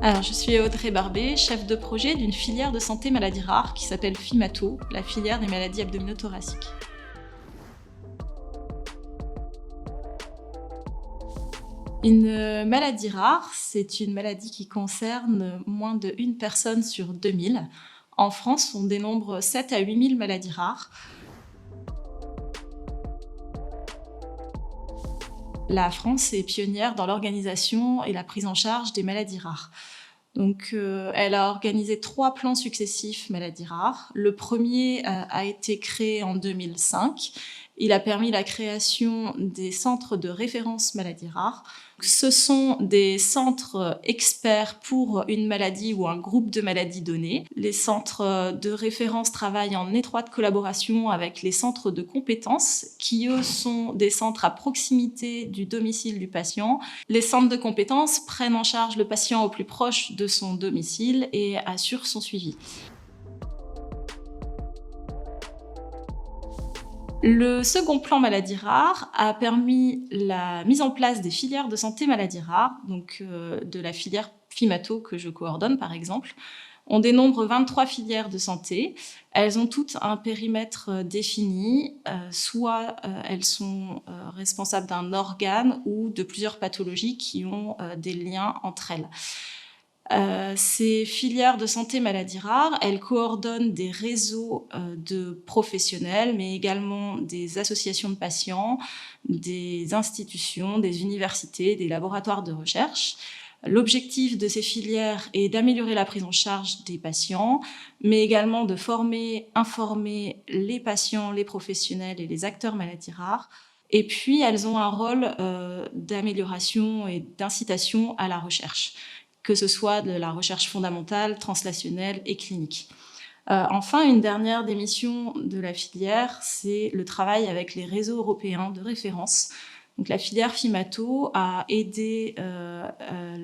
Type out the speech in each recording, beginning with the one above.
Alors, je suis Audrey Barbet, chef de projet d'une filière de santé maladies rares qui s'appelle FIMATO, la filière des maladies abdominothoraciques. Une maladie rare, c'est une maladie qui concerne moins d'1 personne sur 2000. En France, on dénombre 7 à 8 000 maladies rares. La France est pionnière dans l'organisation et la prise en charge des maladies rares. Donc, elle a organisé 3 plans successifs maladies rares. Le premier a été créé en 2005. Il a permis la création des centres de référence maladies rares. Ce sont des centres experts pour une maladie ou un groupe de maladies données. Les centres de référence travaillent en étroite collaboration avec les centres de compétences, qui eux sont des centres à proximité du domicile du patient. Les centres de compétences prennent en charge le patient au plus proche de son domicile et assurent son suivi. Le second plan maladies rares a permis la mise en place des filières de santé maladies rares, donc de la filière FIMATO que je coordonne par exemple. On dénombre 23 filières de santé. Elles ont toutes un périmètre défini, soit elles sont responsables d'un organe ou de plusieurs pathologies qui ont des liens entre elles. Ces filières de santé maladies rares, elles coordonnent des réseaux de professionnels, mais également des associations de patients, des institutions, des universités, des laboratoires de recherche. L'objectif de ces filières est d'améliorer la prise en charge des patients, mais également de former, informer les patients, les professionnels et les acteurs maladies rares. Et puis, elles ont un rôle d'amélioration et d'incitation à la recherche, que ce soit de la recherche fondamentale, translationnelle et clinique. Enfin, une dernière des missions de la filière, c'est le travail avec les réseaux européens de référence. Donc, la filière FIMATO a aidé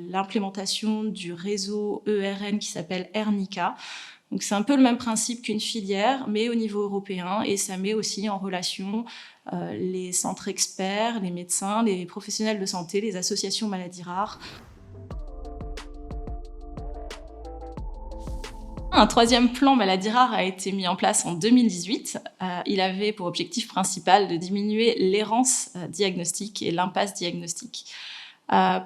l'implémentation du réseau ERN qui s'appelle ERNICA. Donc, c'est un peu le même principe qu'une filière, mais au niveau européen, et ça met aussi en relation les centres experts, les médecins, les professionnels de santé, les associations maladies rares. Un troisième plan maladies rares a été mis en place en 2018. Il avait pour objectif principal de diminuer l'errance diagnostique et l'impasse diagnostique.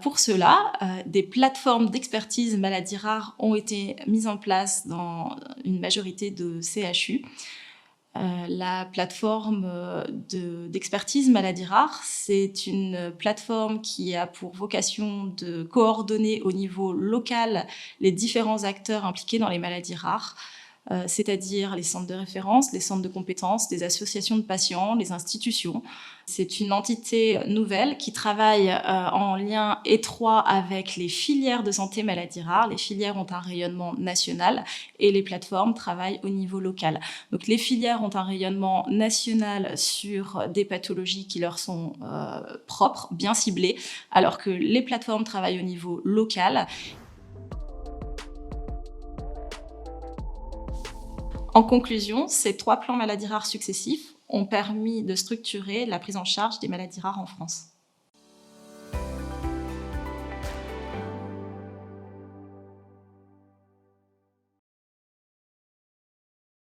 Pour cela, des plateformes d'expertise maladies rares ont été mises en place dans une majorité de CHU. La plateforme d'expertise maladies rares, c'est une plateforme qui a pour vocation de coordonner au niveau local les différents acteurs impliqués dans les maladies rares, c'est-à-dire les centres de référence, les centres de compétences, les associations de patients, les institutions. C'est une entité nouvelle qui travaille en lien étroit avec les filières de santé maladies rares. Les filières ont un rayonnement national et les plateformes travaillent au niveau local. Donc les filières ont un rayonnement national sur des pathologies qui leur sont propres, bien ciblées, alors que les plateformes travaillent au niveau local. En conclusion, ces 3 plans maladies rares successifs ont permis de structurer la prise en charge des maladies rares en France.